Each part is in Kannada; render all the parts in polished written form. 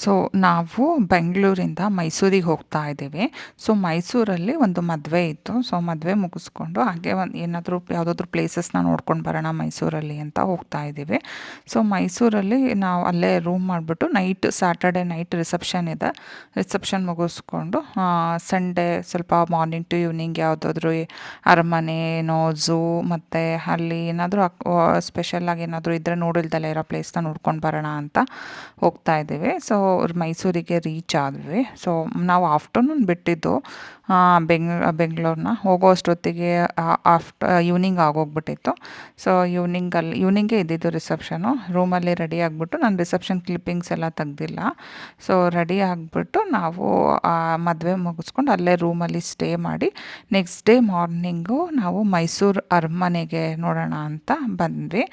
ಸೊ ನಾವು ಬೆಂಗಳೂರಿಂದ ಮೈಸೂರಿಗೆ ಹೋಗ್ತಾ ಇದ್ದೀವಿ. ಸೊ ಮೈಸೂರಲ್ಲಿ ಒಂದು ಮದುವೆ ಇತ್ತು. ಸೊ ಮದುವೆ ಮುಗಿಸ್ಕೊಂಡು ಹಾಗೆ ಒಂದು ಏನಾದರೂ ಯಾವುದಾದ್ರೂ ಪ್ಲೇಸಸ್ನ ನೋಡ್ಕೊಂಡು ಬರೋಣ ಮೈಸೂರಲ್ಲಿ ಅಂತ ಹೋಗ್ತಾ ಇದ್ದೀವಿ. ಸೊ ಮೈಸೂರಲ್ಲಿ ನಾವು ಅಲ್ಲೇ ರೂಮ್ ಮಾಡಿಬಿಟ್ಟು ಸ್ಯಾಟರ್ಡೆ ನೈಟ್ ರಿಸೆಪ್ಷನ್ ಇದೆ. ರಿಸೆಪ್ಷನ್ ಮುಗಿಸ್ಕೊಂಡು ಸಂಡೇ ಸ್ವಲ್ಪ ಮಾರ್ನಿಂಗ್ ಟು ಈವ್ನಿಂಗ್ ಯಾವುದಾದ್ರೂ ಅರಮನೆನೋ ಝೂ ಮತ್ತು ಅಲ್ಲಿ ಏನಾದರೂ ಸ್ಪೆಷಲಾಗಿ ಏನಾದರೂ ಇದ್ದರೆ ನೋಡಿಲ್ದಲೇ ಇರೋ ಪ್ಲೇಸ್ನ ನೋಡ್ಕೊಂಡು ಬರೋಣ ಅಂತ ಹೋಗ್ತಾ ಇದ್ದೀವಿ. ಸೊ ಮೈಸೂರಿಗೆ ರೀಚ್ ಆದ್ವಿ. ಸೊ ನಾವು ಆಫ್ಟರ್ನೂನ್ ಬಿಟ್ಟಿದ್ದು ಬೆಂಗಳೂರನ್ನ ಹೋಗೋ ಅಷ್ಟೊತ್ತಿಗೆ ಈವ್ನಿಂಗ್ ಆಗೋಗ್ಬಿಟ್ಟಿತ್ತು. ಸೊ ಈವ್ನಿಂಗೇ ಇದ್ದಿದ್ದು ರಿಸೆಪ್ಷನು. ರೂಮಲ್ಲಿ ರೆಡಿ ಆಗಿಬಿಟ್ಟು ನಾನು ರಿಸೆಪ್ಷನ್ ಕ್ಲಿಪ್ಪಿಂಗ್ಸ್ ಎಲ್ಲ ತೆಗ್ದಿಲ್ಲ. ಸೊ ರೆಡಿ ಆಗಿಬಿಟ್ಟು ನಾವು ಮದುವೆ ಮುಗಿಸ್ಕೊಂಡು ಅಲ್ಲೇ ರೂಮಲ್ಲಿ ಸ್ಟೇ ಮಾಡಿ ನೆಕ್ಸ್ಟ್ ಡೇ ಮಾರ್ನಿಂಗು ನಾವು ಮೈಸೂರು ಅರಮನೆಗೆ ನೋಡೋಣ ಅಂತ ಬಂದ್ವಿ.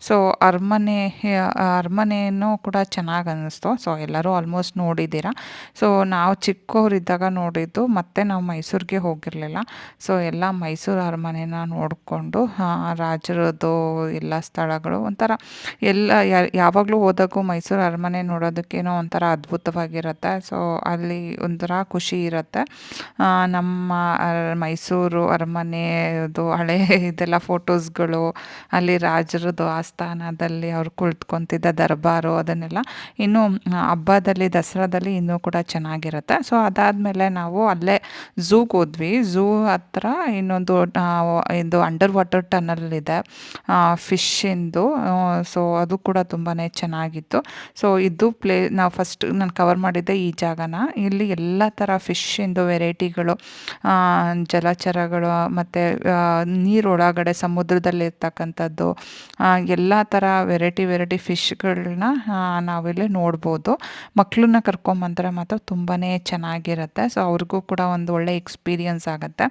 ಸೊ ಅರಮನೆಯೂ ಕೂಡ ಚೆನ್ನಾಗಿ ಅನ್ನಿಸ್ತು. ಸೊ ಎಲ್ಲರೂ ಆಲ್ಮೋಸ್ಟ್ ನೋಡಿದ್ದೀರಾ. ಸೊ ನಾವು ಚಿಕ್ಕವರಿದ್ದಾಗ ನೋಡಿದ್ದು, ಮತ್ತೆ ನಾವು ಮೈಸೂರಿಗೆ ಹೋಗಿರಲಿಲ್ಲ. ಸೊ ಎಲ್ಲ ಮೈಸೂರು ಅರಮನೆನ ನೋಡಿಕೊಂಡು ರಾಜರದ್ದು ಎಲ್ಲ ಸ್ಥಳಗಳು ಒಂಥರ ಯಾವಾಗಲೂ ಹೋದಾಗೂ ಮೈಸೂರು ಅರಮನೆ ನೋಡೋದಕ್ಕೇನೋ ಒಂಥರ ಅದ್ಭುತವಾಗಿರುತ್ತೆ. ಸೊ ಅಲ್ಲಿ ಒಂಥರ ಖುಷಿ ಇರುತ್ತೆ. ನಮ್ಮ ಮೈಸೂರು ಅರಮನೆದು ಹಳೆ ಇದೆಲ್ಲ ಫೋಟೋಸ್ಗಳು, ಅಲ್ಲಿ ರಾಜರದ್ದು ಆಸ್ಥಾನದಲ್ಲಿ ಅವ್ರು ಕುಳಿತ್ಕೊತಿದ್ದ ದರ್ಬಾರು ಅದನ್ನೆಲ್ಲ ಇನ್ನೂ ಹಬ್ಬದಲ್ಲಿ ದಸರಾದಲ್ಲಿ ಇನ್ನೂ ಕೂಡ ಚೆನ್ನಾಗಿರುತ್ತೆ. ಸೊ ಅದಾದಮೇಲೆ ನಾವು ಅಲ್ಲೇ ಝೂಗೆ ಹೋದ್ವಿ. ಝೂ ಹತ್ರ ಇನ್ನೊಂದು ಇದು ಅಂಡರ್ ವಾಟರ್ ಟನಲ್ ಇದೆ ಫಿಶ್ಶಿಂದು. ಸೊ ಅದು ಕೂಡ ತುಂಬಾ ಚೆನ್ನಾಗಿತ್ತು. ಸೊ ಇದು ನಾವು ಫಸ್ಟ್ ನಾನು ಕವರ್ ಮಾಡಿದ್ದೆ ಈ ಜಾಗನ. ಇಲ್ಲಿ ಎಲ್ಲ ಥರ ಫಿಶ್ಶಿಂದು ವೆರೈಟಿಗಳು, ಜಲಚರಗಳು ಮತ್ತು ನೀರೊಳಗಡೆ ಸಮುದ್ರದಲ್ಲಿರ್ತಕ್ಕಂಥದ್ದು ಎಲ್ಲ ಥರ ವೆರೈಟಿ ಫಿಶ್ಗಳನ್ನ ನಾವಿಲ್ಲಿ ನೋಡ್ಬೋದು. ಮಕ್ಕಳನ್ನ ಕರ್ಕೊಂಬಂದರೆ ಮಾತ್ರ ತುಂಬಾ ಚೆನ್ನಾಗಿರುತ್ತೆ. ಸೊ ಅವ್ರಿಗೂ ಕೂಡ ಒಂದು ಒಳ್ಳೆ ಎಕ್ಸ್ಪೀರಿಯನ್ಸ್ ಆಗುತ್ತೆ.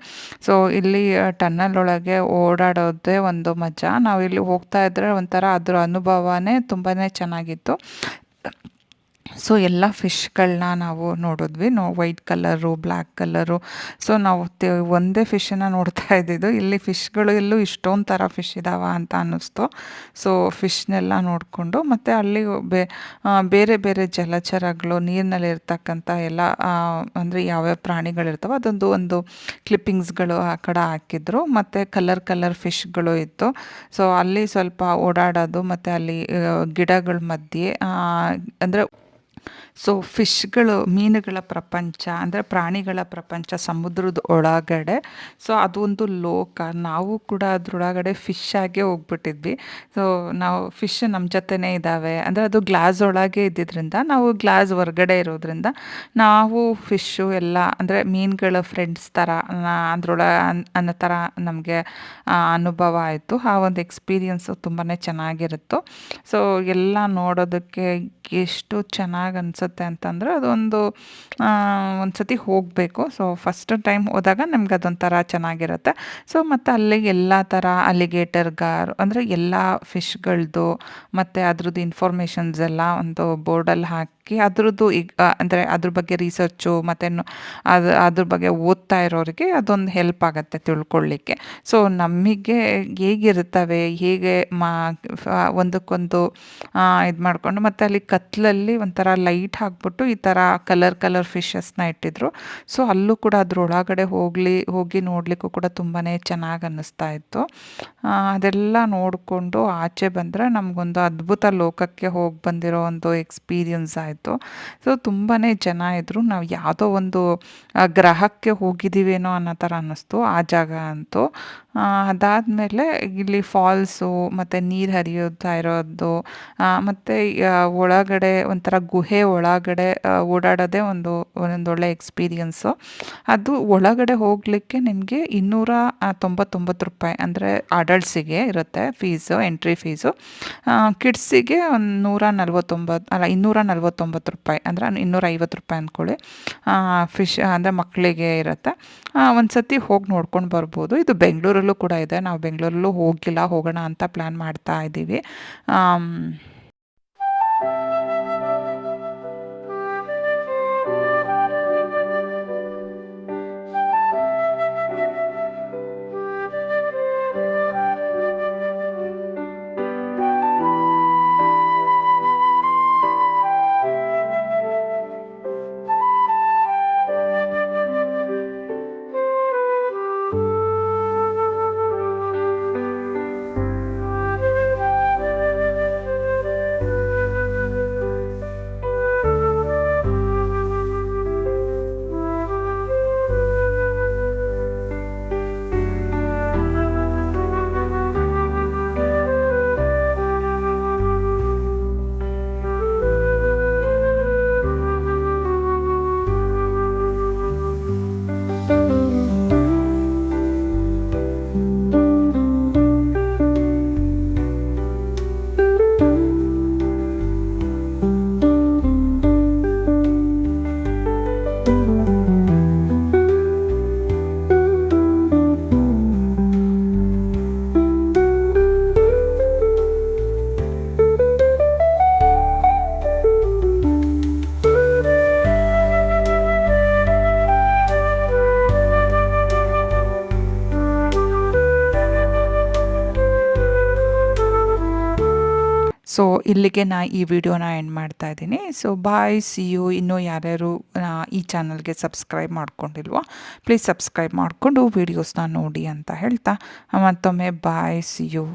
ಸೊ ಇಲ್ಲಿ ಟನ್ನಲ್ ಒಳಗೆ ಓಡಾಡೋದೇ ಒಂದು ಮಜಾ. ನಾವು ಇಲ್ಲಿ ಹೋಗ್ತಾ ಇದ್ದರೆ ಒಂಥರ ಅದರ ಅನುಭವನೇ ತುಂಬಾ ಚೆನ್ನಾಗಿತ್ತು. ಸೊ ಎಲ್ಲ ಫಿಶ್ಗಳನ್ನ ನಾವು ನೋಡಿದ್ವಿ. White colour, black colour. So ನಾವು ಒಂದೇ ಫಿಶನ್ನು ನೋಡ್ತಾ ಇದ್ದಿದ್ದು. ಇಲ್ಲಿ ಫಿಶ್ಗಳು ಎಲ್ಲೂ ಇಷ್ಟೊಂದು ಥರ ಫಿಶ್ ಇದ್ದಾವ ಅಂತ ಅನ್ನಿಸ್ತು. ಸೊ ಫಿಶ್ನೆಲ್ಲ ನೋಡಿಕೊಂಡು ಮತ್ತು ಅಲ್ಲಿ ಬೇರೆ ಬೇರೆ ಜಲಚರಗಳು, ನೀರಿನಲ್ಲಿ ಇರ್ತಕ್ಕಂಥ ಎಲ್ಲ ಅಂದರೆ ಯಾವ್ಯಾವ ಪ್ರಾಣಿಗಳಿರ್ತವೆ ಒಂದು ಕ್ಲಿಪ್ಪಿಂಗ್ಸ್ಗಳು ಆ ಕಡೆ ಹಾಕಿದ್ರು. ಮತ್ತು ಕಲರ್ ಫಿಶ್ಗಳು ಇತ್ತು. ಸೊ ಅಲ್ಲಿ ಸ್ವಲ್ಪ ಓಡಾಡೋದು ಮತ್ತು ಅಲ್ಲಿ ಗಿಡಗಳ ಮಧ್ಯೆ ಅಂದರೆ ಮೀನುಗಳ ಪ್ರಪಂಚ, ಅಂದರೆ ಪ್ರಾಣಿಗಳ ಪ್ರಪಂಚ ಸಮುದ್ರದ ಒಳಗಡೆ. ಸೊ ಅದೊಂದು ಲೋಕ. ನಾವು ಕೂಡ ಅದ್ರೊಳಗಡೆ ಫಿಶ್ ಆಗೇ ಹೋಗ್ಬಿಟ್ಟಿದ್ವಿ. ಸೊ ನಾವು ಫಿಶ್ ನಮ್ಮ ಜೊತೆನೇ ಇದ್ದಾವೆ, ಅಂದರೆ ಅದು ಗ್ಲಾಸ್ ಒಳಗೆ ಇದ್ದಿದ್ದರಿಂದ, ನಾವು ಗ್ಲಾಸ್ ಹೊರಗಡೆ ಇರೋದ್ರಿಂದ ನಾವು ಫಿಶ್ಶು ಎಲ್ಲ ಅಂದರೆ ಮೀನುಗಳ ಫ್ರೆಂಡ್ಸ್ ಥರ ಅನ್ನೋ ಥರ ನಮಗೆ ಅನುಭವ ಆಯಿತು. ಆ ಒಂದು ಎಕ್ಸ್ಪೀರಿಯನ್ಸು ತುಂಬಾ ಚೆನ್ನಾಗಿರುತ್ತು. ಸೊ ಎಲ್ಲ ನೋಡೋದಕ್ಕೆ ಎಷ್ಟು ಚೆನ್ನಾಗಿ ಅನಿಸುತ್ತೆ ಅಂತಂದರೆ ಅದೊಂದು ಒಂದು ಸತಿ ಹೋಗಬೇಕು. ಸೊ ಫಸ್ಟ್ ಟೈಮ್ ಹೋದಾಗ ನಮ್ಗೆ ಅದೊಂಥರ ಚೆನ್ನಾಗಿರುತ್ತೆ. ಸೊ ಮತ್ತು ಅಲ್ಲಿ ಎಲ್ಲ ಥರ ಅಂದರೆ ಎಲ್ಲ ಫಿಶ್ಗಳದ್ದು ಮತ್ತು ಅದ್ರದ್ದು ಇನ್ಫಾರ್ಮೇಷನ್ಸ್ ಎಲ್ಲ ಒಂದು ಬೋರ್ಡಲ್ಲಿ ಹಾಕಿ ಅದ್ರದ್ದು ಅಂದರೆ ಅದ್ರ ಬಗ್ಗೆ ರಿಸರ್ಚು ಮತ್ತು ಅದ್ರ ಬಗ್ಗೆ ಓದ್ತಾ ಇರೋರಿಗೆ ಅದೊಂದು ಹೆಲ್ಪ್ ಆಗುತ್ತೆ ತಿಳ್ಕೊಳ್ಳಿಕ್ಕೆ. ಸೊ ನಮಗೆ ಹೇಗಿರ್ತವೆ, ಹೇಗೆ ಒಂದಕ್ಕೊಂದು ಇದು ಮಾಡಿಕೊಂಡು, ಮತ್ತು ಅಲ್ಲಿ ಕತ್ತಲಲ್ಲಿ ಒಂಥರ ಲೈಟ್ ಹಾಕ್ಬಿಟ್ಟು ಈ ಥರ ಕಲರ್ ಫಿಶಸ್ನ ಇಟ್ಟಿದ್ರು. ಸೊ ಅಲ್ಲೂ ಕೂಡ ಅದ್ರೊಳಗಡೆ ಹೋಗಿ ನೋಡಲಿಕ್ಕೂ ಕೂಡ ತುಂಬಾ ಚೆನ್ನಾಗಿ ಅನ್ನಿಸ್ತಾ ಇತ್ತು. ಅದೆಲ್ಲ ನೋಡಿಕೊಂಡು ಆಚೆ ಬಂದರೆ ನಮಗೊಂದು ಅದ್ಭುತ ಲೋಕಕ್ಕೆ ಹೋಗಿ ಬಂದಿರೋ ಒಂದು ಎಕ್ಸ್ಪೀರಿಯನ್ಸ್ ಆಯಿತು. ಸೊ ತುಂಬಾ ಜನ ಇದ್ದರು. ನಾವು ಯಾವುದೋ ಒಂದು ಗ್ರಹಕ್ಕೆ ಹೋಗಿದ್ದೀವೇನೋ ಅನ್ನೋ ಥರ ಅನ್ನಿಸ್ತು ಆ ಜಾಗ ಅಂತೂ. ಅದಾದಮೇಲೆ ಇಲ್ಲಿ ಫಾಲ್ಸು ಮತ್ತು ನೀರು ಹರಿಯುತ್ತಾ ಇರೋದು ಮತ್ತು ಒಳಗಡೆ ಒಂಥರ ಗುಹೆ ಒಳಗಡೆ ಓಡಾಡೋದೇ ಒಂದೊಳ್ಳೆ ಎಕ್ಸ್ಪೀರಿಯನ್ಸು. ಅದು ಒಳಗಡೆ ಹೋಗಲಿಕ್ಕೆ ನಿಮಗೆ 299 ರೂಪಾಯಿ ಅಂದರೆ ಅಡಲ್ಟ್ಸಿಗೆ ಇರುತ್ತೆ ಫೀಸು, ಎಂಟ್ರಿ ಫೀಸು. ಕಿಡ್ಸಿಗೆ ಒಂದು 249 ರೂಪಾಯಿ ಅಂದರೆ 250 ರೂಪಾಯಿ ಅಂದ್ಕೊಳ್ಳಿ. ಫಿಶ್ ಅಂದರೆ ಮಕ್ಕಳಿಗೆ ಇರುತ್ತೆ. ಒಂದು ಸತಿ ಹೋಗಿ ನೋಡ್ಕೊಂಡು ಬರ್ಬೋದು. ಇದು ಬೆಂಗಳೂರಲ್ಲೂ ಕೂಡ ಇದೆ. ನಾವು ಬೆಂಗಳೂರಲ್ಲೂ ಹೋಗಿಲ್ಲ, ಹೋಗೋಣ ಅಂತ ಪ್ಲ್ಯಾನ್ ಮಾಡ್ತಾ ಇದ್ದೀವಿ. ಸೊ ಇಲ್ಲಿಗೆ ಈ ವಿಡಿಯೋನ ಎಂಡ್ ಮಾಡ್ತಾ ಇದ್ದೀನಿ. So bye, see you. ಇನ್ನೂ ಯಾರ್ಯಾರು ಈ ಚಾನಲ್ಗೆ ಸಬ್ಸ್ಕ್ರೈಬ್ ಮಾಡ್ಕೊಂಡಿಲ್ವೋ ಪ್ಲೀಸ್ ಸಬ್ಸ್ಕ್ರೈಬ್ ಮಾಡಿಕೊಂಡು ವೀಡಿಯೋಸ್ನ ನೋಡಿ ಅಂತ ಹೇಳ್ತಾ ಮತ್ತೊಮ್ಮೆ ಬಾಯ್, ಸಿ ಯು.